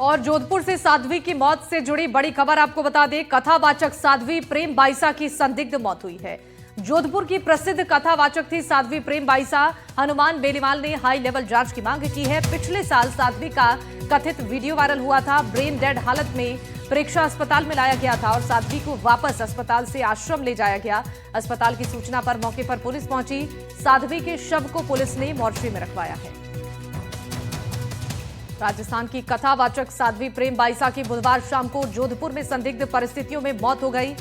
और जोधपुर से साध्वी की मौत से जुड़ी बड़ी खबर आपको बता दें। कथावाचक साध्वी प्रेम बाईसा की संदिग्ध मौत हुई है। जोधपुर की प्रसिद्ध कथावाचक थी साध्वी प्रेम बाईसा। हनुमान बेनीवाल ने हाई लेवल जांच की मांग की है। पिछले साल साध्वी का कथित वीडियो वायरल हुआ था। ब्रेन डेड हालत में प्रेक्षा अस्पताल में लाया गया था और साध्वी को वापस अस्पताल से आश्रम ले जाया गया। अस्पताल की सूचना पर मौके पर पुलिस पहुंची। साध्वी के शव को पुलिस ने मोर्चरी में रखवाया है। राजस्थान की कथावाचक साध्वी प्रेम बाईसा की बुधवार शाम को जोधपुर में संदिग्ध परिस्थितियों में मौत हो गई।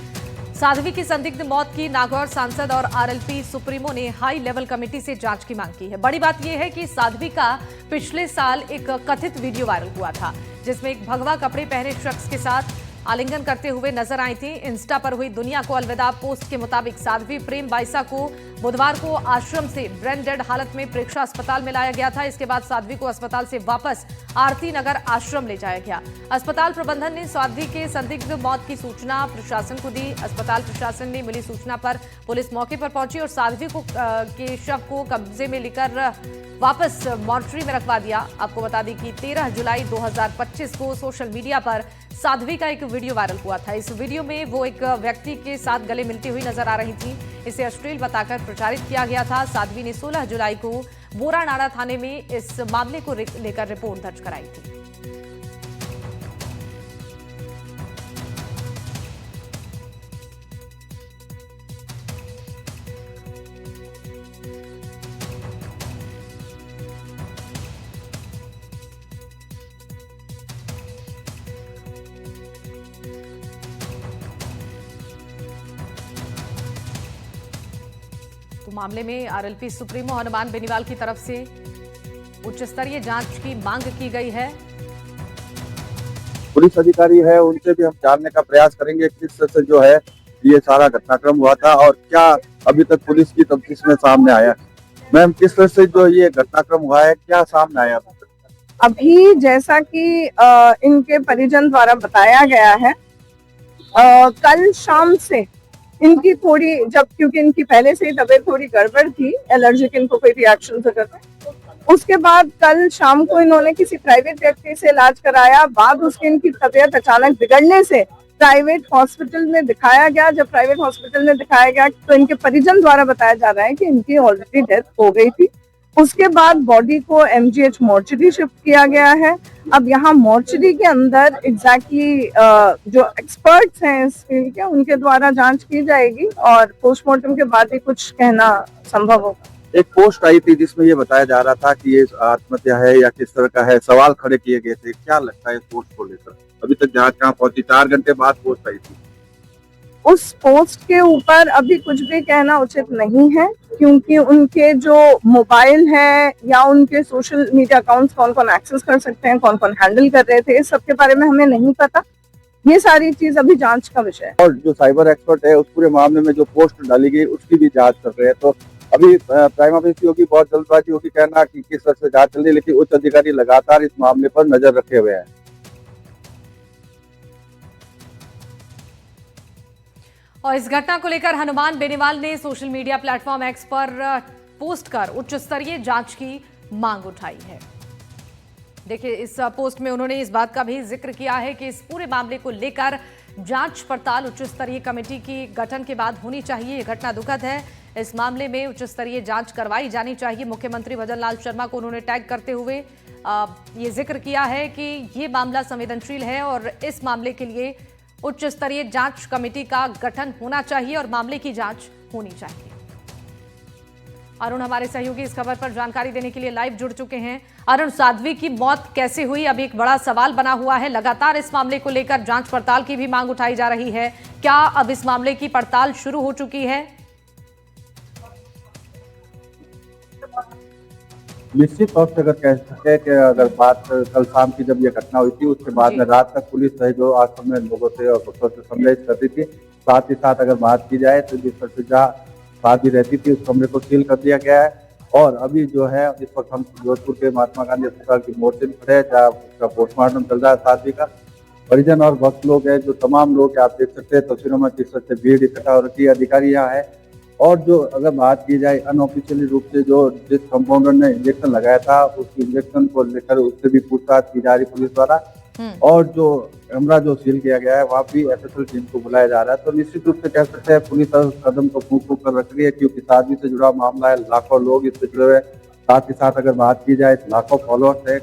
साध्वी की संदिग्ध मौत की नागौर सांसद और आरएलपी सुप्रीमो ने हाई लेवल कमेटी से जांच की मांग की है। बड़ी बात यह है कि साध्वी का पिछले साल एक कथित वीडियो वायरल हुआ था, जिसमें एक भगवा कपड़े पहने शख्स के साथ आलिंगन करते हुए नजर आई थी। इंस्टा पर हुई दुनिया को अलविदा पोस्ट के मुताबिक साध्वी प्रेम बाईसा को बुधवार को आश्रम से ब्रेन डेड हालत में प्रेक्षा अस्पताल में लाया गया था। इसके बाद साध्वी को अस्पताल से वापस आरती नगर आश्रम ले जाया गया। अस्पताल प्रबंधन ने साध्वी के संदिग्ध मौत की सूचना प्रशासन को दी। अस्पताल प्रशासन ने मिली सूचना पर पुलिस मौके पर पहुंची और साध्वी को के शव को कब्जे में लेकर वापस मोर्चरी में रखवा दिया। आपको बता दें कि 13 जुलाई 2025 को सोशल मीडिया पर साध्वी का एक वीडियो वायरल हुआ था। इस वीडियो में वो एक व्यक्ति के साथ गले मिलती हुई नजर आ रही थी। इसे अश्लील बताकर प्रचारित किया गया था। साध्वी ने 16 जुलाई को बोरानाड़ा थाने में इस मामले को लेकर रिपोर्ट दर्ज कराई थी। तो मामले में आरएलपी सुप्रीमो हनुमान बेनीवाल की तरफ से उच्च स्तरीय जांच की मांग की गई है। पुलिस अधिकारी है, उनसे भी हम जानने का प्रयास करेंगे किस तरह से जो है ये सारा घटनाक्रम हुआ था और क्या अभी तक पुलिस की तफ्तीश में सामने आया। मैम, किस तरह से जो ये घटनाक्रम हुआ है, क्या सामने आया? अभी जैसा कि इनके परिजन द्वारा बताया गया है, कल शाम से इनकी थोड़ी क्योंकि इनकी पहले से ही तबीयत थोड़ी गड़बड़ थी, एलर्जिक इनको कोई रिएक्शन वगैरह थे। उसके बाद कल शाम को इन्होंने किसी प्राइवेट व्यक्ति से इलाज कराया। बाद उसके इनकी तबीयत अचानक बिगड़ने से प्राइवेट हॉस्पिटल में दिखाया गया। जब प्राइवेट हॉस्पिटल में दिखाया गया तो इनके परिजन द्वारा बताया जा रहा है कि इनकी ऑलरेडी डेथ हो गई थी। उसके बाद बॉडी को एमजीएच मोर्चरी शिफ्ट किया गया है। अब यहाँ मोर्चरी के अंदर एग्जैक्टली जो एक्सपर्ट्स हैं इस फील्ड के, उनके द्वारा जांच की जाएगी और पोस्टमार्टम के बाद ही कुछ कहना संभव होगा। एक पोस्ट आई थी जिसमें ये बताया जा रहा था कि ये आत्महत्या है या किस तरह का है, सवाल खड़े किए गए थे। क्या लगता है इस पोस्ट को लेकर? अभी तक जांच कहाँ पहुंची? 4 घंटे बाद पोस्ट आई थी। उस पोस्ट के ऊपर अभी कुछ भी कहना उचित नहीं है, क्योंकि उनके जो मोबाइल है या उनके सोशल मीडिया अकाउंट्स कौन कौन एक्सेस कर सकते हैं, कौन कौन हैंडल कर रहे थे, इस सब के बारे में हमें नहीं पता। ये सारी चीज अभी जांच का विषय है। और जो साइबर एक्सपर्ट है उस पूरे मामले में जो पोस्ट डाली गई उसकी भी जांच कर रहे हैं। तो अभी प्राइमा फेसी होगी, बहुत जल्दबाजी होगी कहना कि किस तरह से जांच चल रही है, लेकिन उच्च अधिकारी लगातार इस मामले पर नजर रखे हुए हैं। और इस घटना को लेकर हनुमान बेनीवाल ने सोशल मीडिया प्लेटफॉर्म एक्स पर पोस्ट कर उच्च स्तरीय जांच की मांग उठाई है। देखिए, इस पोस्ट में उन्होंने इस बात का भी जिक्र किया है कि इस पूरे मामले को लेकर जांच पड़ताल उच्च स्तरीय कमेटी की गठन के बाद होनी चाहिए। ये घटना दुखद है। इस मामले में उच्च स्तरीय जांच करवाई जानी चाहिए। मुख्यमंत्री भजन लाल शर्मा को उन्होंने टैग करते हुए ये जिक्र किया है कि ये मामला संवेदनशील है और इस मामले के लिए उच्च स्तरीय जांच कमेटी का गठन होना चाहिए और मामले की जांच होनी चाहिए। अरुण हमारे सहयोगी इस खबर पर जानकारी देने के लिए लाइव जुड़ चुके हैं। अरुण, साध्वी की मौत कैसे हुई, अभी एक बड़ा सवाल बना हुआ है। लगातार इस मामले को लेकर जांच पड़ताल की भी मांग उठाई जा रही है। क्या अब इस मामले की पड़ताल शुरू हो चुकी है? निश्चित तौर से अगर कह सके कि अगर बात कल शाम की जब ये घटना हुई थी उसके बाद में रात तक पुलिस है जो आश्रम में लोगों से और भक्तों से संदेश करती थी। साथ ही साथ अगर बात की जाए तो जिस तरह से जहाँ शादी रहती थी उस कमरे को सील कर दिया गया है। और अभी जो है इस वक्त हम जोधपुर के महात्मा गांधी अस्पताल की मोर्चे में खड़े हैं जहाँ उसका पोस्टमार्टम चल रहा है। साध्वी का परिजन और भक्त लोग हैं, जो तमाम लोग आप देख सकते हैं तस्वीरों में किस तरह से भीड़ इकट्ठा हो रखी है। अधिकारी यहाँ है और जो अगर बात की जाए अनऑफिशियली रूप से जो जिस कंपाउंडर ने इंजेक्शन लगाया था उस इंजेक्शन को लेकर उससे भी पूछताछ की जा रही पुलिस द्वारा। और जो कैमरा जो सील किया गया है वहाँ भी एसएसएल टीम को बुलाया जा रहा है। तो निश्चित रूप से कह सकते हैं पुलिस उस कदम को फूंक फूंक कर रख रही है, क्योंकि शादी से जुड़ा मामला है, लाखों लोग इससे जुड़े हुए हैं। साथ ही साथ अगर बात की जाए लाखों फॉलोअर्स है।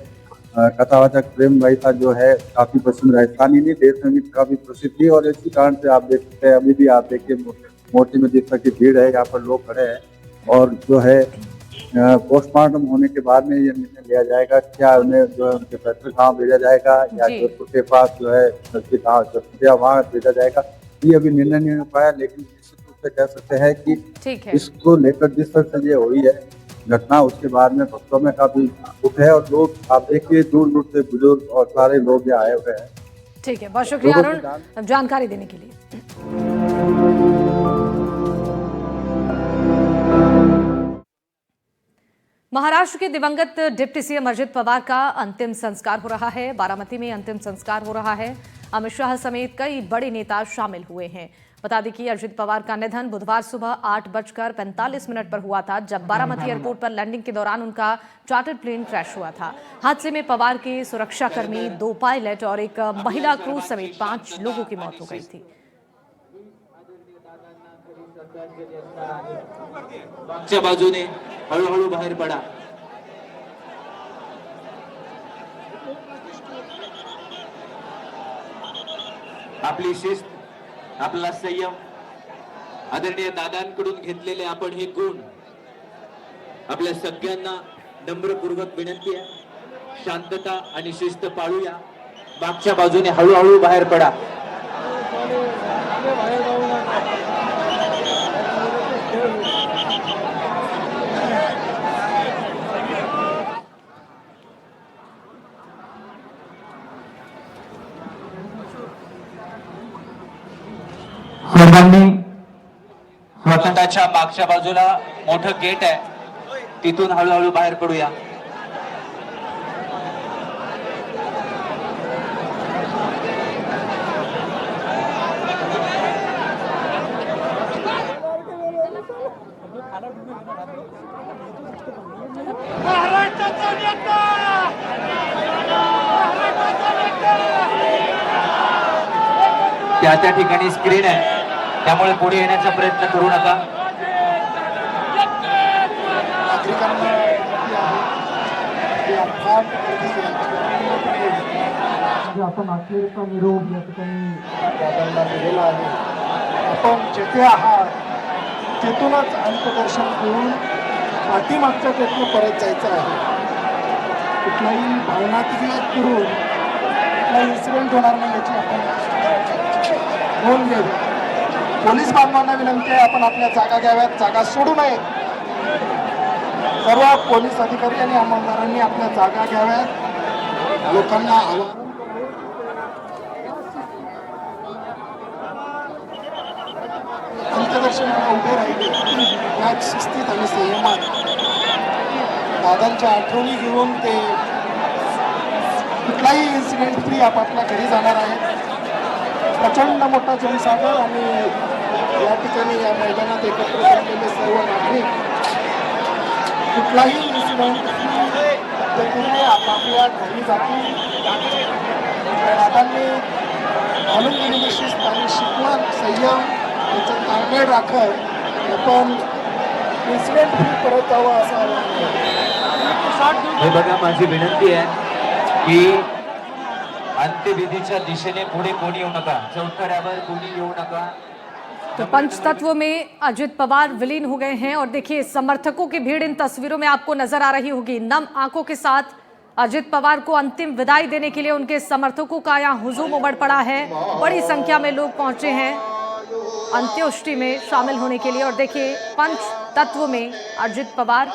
कथावाचक प्रेम भाईसा जो है काफी प्रसिद्ध राजस्थान ही नहीं देश में भी काफी प्रसिद्ध थी, और इसी कारण से आप देख सकते हैं अभी भी आप देखिए मूर्ति में जिस तरह की भीड़ है, यहाँ पर लोग खड़े हैं। और जो है पोस्टमार्टम होने के बाद में ये निर्णय लिया जाएगा, क्या उन्हें जो है उनके पैतृक गाँव भेजा जाएगा या जी। जोधपुर के पास जो है नजदीक गाँव जसपुरिया वहाँ भेजा जाएगा, ये अभी निर्णय नहीं हो पाया। लेकिन निश्चित रूप से कह सकते हैं कि ठीक है। इसको लेकर जिस तरह से ये हुई है घटना, उसके बाद में भक्तों में काफी दुख है, और लोग आप देखिए दूर दूर से बुजुर्ग और सारे लोग यहाँ आए हुए हैं। ठीक है, बहुत शुक्रिया लोगों के अरुण जानकारी देने के लिए। महाराष्ट्र के दिवंगत डिप्टी सीएम अजित पवार का अंतिम संस्कार हो रहा है। बारामती में अंतिम संस्कार हो रहा है। अमित शाह समेत कई बड़े नेता शामिल हुए हैं। बता दें कि अजित पवार का निधन बुधवार सुबह 8:45 पर हुआ था, जब बारामती एयरपोर्ट पर लैंडिंग के दौरान उनका चार्टर्ड प्लेन क्रैश हुआ था। हादसे में पवार के सुरक्षाकर्मी, 2 पायलट और एक महिला क्रू समेत 5 लोगों की मौत हो गई थी। मागच्या बाजूने हळूहळू बाहेर पडा। आपली शिस्त, आपला संयम, आदरणीय दादांकडून घेतलेले आपण हे गुण आपल्या सगळ्यांना नम्रपूर्वक विनंती आहे, शांतता आणि शिस्त पाळूया। मागच्या बाजूने हळूहळू बाहेर पडा। सर्वांनी स्वतःच्या मागच्या बाजूला मोठं गेट आहे, तिथून हळूहळू बाहेर पडूया। त्या ठिकाणी स्क्रीन आहे, त्यामुळे पुढे येण्याचा प्रयत्न करू नका। आपण अखेरचा निरोप या ठिकाणी दादांना दिलेला आहे। आपण जेथे आहात तेथूनच अंतदर्शन घेऊन पाठीमागच्या तेथून परत जायचं आहे। कुठलाही भावनात्मक करून कुठलाही इन्सिडेंट होणार नाही याची आपण नोंद घ्यावी। पोलीस बांधवांना विनंती आहे, आपण आपल्या जागा घ्याव्यात, जागा सोडू नये। सर्व पोलीस अधिकारी आणि अंमलदारांनी आपल्या जागा घ्याव्यात, लोकांना आवाहन अंतदर्शनाला उभे राहिले याच शिस्तीत आणि संयमात दादांच्या आठवणी घेऊन ते कुठलाही इन्सिडेंट फ्री आपापल्या घरी जाणार आहे। प्रचंड मोठा जनसागर आणि या ठिकाणी या मैदानात एकत्र जमलेले सर्व नागरिक कुठलाही इन्सिडेंट फ्री आपापल्या घरी जातील। दादांनी घालून दिलेली शिस्त आणि शिकवण, संयम याचं ताळमेळ राखत आपण इन्सिडेंट फ्री परत जावं असं आवाहन। हे बघा, माझी विनंती आहे की अंत्यविधीच्या दिशेने पुढे कोणी येऊ नका, चौथऱ्यावर कोणी येऊ नका। तो पंचतत्व में अजित पवार विलीन हो गए हैं और देखिए समर्थकों की भीड़ इन तस्वीरों में आपको नजर आ रही होगी। नम आंखों के साथ अजित पवार को अंतिम विदाई देने के लिए उनके समर्थकों का यहाँ हुजूम उमड़ पड़ा है। बड़ी संख्या में लोग पहुंचे हैं अंत्येष्टि में शामिल होने के लिए। और देखिए पंच तत्व में अजित पवार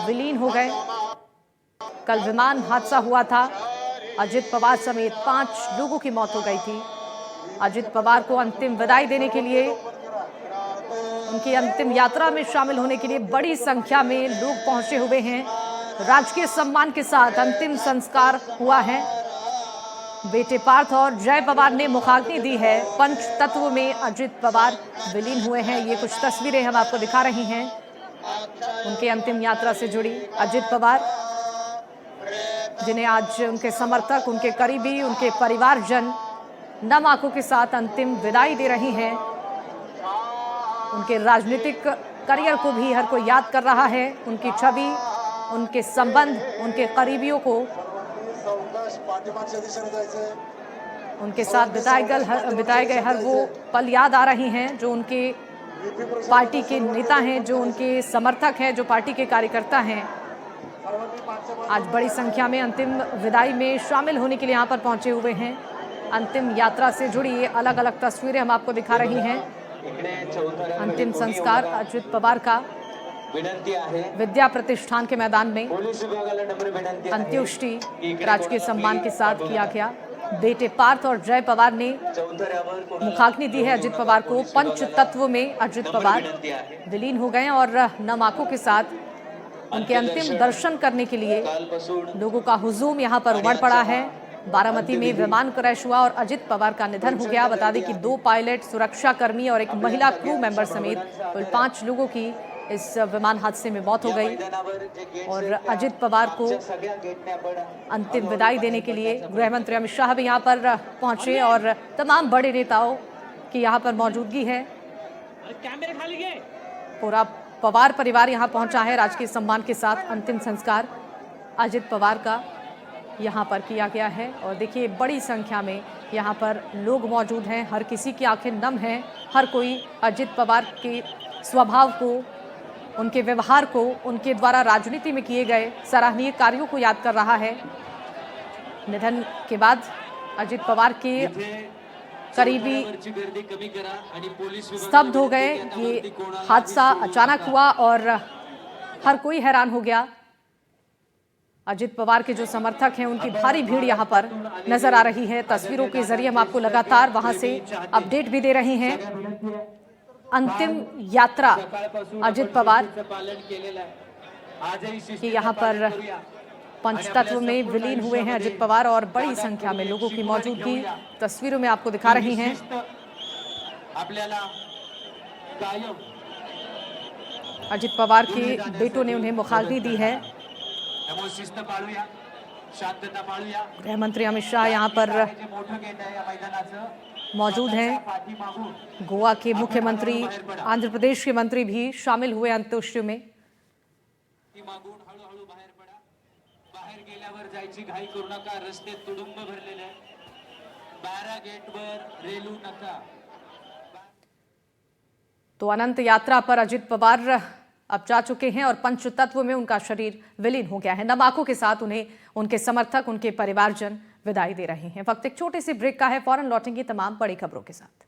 विलीन हो गए। कल विमान हादसा हुआ था, अजित पवार समेत 5 लोगों की मौत हो गई थी। अजित पवार को अंतिम विदाई देने के लिए, उनकी अंतिम यात्रा में शामिल होने के लिए बड़ी संख्या में लोग पहुंचे हुए हैं। राजकीय सम्मान के साथ अंतिम संस्कार हुआ है। बेटे पार्थ और जय पवार ने मुखाग्नि दी है। पंच तत्व में अजित पवार विलीन हुए हैं। ये कुछ तस्वीरें हम आपको दिखा रही हैं उनके अंतिम यात्रा से जुड़ी। अजित पवार जिन्हें आज उनके समर्थक, उनके करीबी, उनके परिवारजन नम आंखों के साथ अंतिम विदाई दे रही हैं। उनके राजनीतिक करियर को भी हर कोई याद कर रहा है, उनकी छवि, उनके संबंध, उनके करीबियों को, उनके साथ बिताए गए हर वो पल याद आ रही हैं, जो उनके पार्टी के नेता हैं, जो उनके समर्थक हैं, जो पार्टी के कार्यकर्ता हैं। आज बड़ी संख्या में अंतिम विदाई में शामिल होने के लिए यहाँ पर पहुंचे हुए हैं। अंतिम यात्रा से जुड़ी अलग अलग तस्वीरें हम आपको दिखा रही हैं। अंतिम संस्कार अजित पवार का विद्या प्रतिष्ठान के मैदान में अंत्योष्टि राजकीय सम्मान के साथ किया गया। बेटे पार्थ और जय पवार ने मुखाग्नि दी है अजित पवार को। पंच तत्व में अजित पवार विलीन हो गए और नम आंखों के साथ उनके अंतिम दर्शन करने के लिए लोगों का हुजूम यहाँ पर उमड़ पड़ा है। बारामती में विमान क्रैश हुआ और अजित पवार का निधन हो गया। बता दें कि 2 पायलट, सुरक्षा कर्मी और एक महिला क्रू मेंबर समेत कुल 5 लोगों की इस विमान हादसे में मौत हो गई। और अजित पवार को अंतिम विदाई देने के लिए गृह मंत्री अमित शाह भी यहाँ पर पहुंचे और तमाम बड़े नेताओं की यहाँ पर मौजूदगी है। पूरा पवार परिवार यहाँ पहुंचा है। राजकीय सम्मान के साथ अंतिम संस्कार अजित पवार का यहाँ पर किया गया है। और देखिए बड़ी संख्या में यहाँ पर लोग मौजूद हैं। हर किसी की आंखें नम हैं। हर कोई अजित पवार के स्वभाव को, उनके व्यवहार को, उनके द्वारा राजनीति में किए गए सराहनीय कार्यों को याद कर रहा है। निधन के बाद अजित पवार के करीबी स्तब्ध हो गए। ये हादसा अचानक हुआ और हर कोई हैरान हो गया। अजित पवार के जो समर्थक हैं उनकी भारी भीड़ यहाँ पर नजर आ रही है। तस्वीरों के जरिए हम आपको लगातार वहां से अपडेट भी दे रहे हैं। अंतिम यात्रा अजित पवार की यहाँ पर पंचतत्व में विलीन हुए हैं अजित पवार और बड़ी संख्या में लोगों की मौजूदगी तस्वीरों में आपको दिखा रही हैं। अजित पवार के बेटों ने उन्हें मुखाग्नि दी है। गृह मंत्री अमित शाह यहाँ पर मौजूद हैं। गोवा के मुख्यमंत्री, आंध्र प्रदेश के मंत्री भी शामिल हुए अंत्येष्टि में। तो अनंत यात्रा पर अजित पवार अब जा चुके हैं और पंचतत्व में उनका शरीर विलीन हो गया है। नम आंखों के साथ उन्हें उनके समर्थक, उनके परिवारजन विदाई दे रहे हैं। वक्त एक छोटे से ब्रेक का है, फौरन लौटेंगे तमाम बड़ी खबरों के साथ।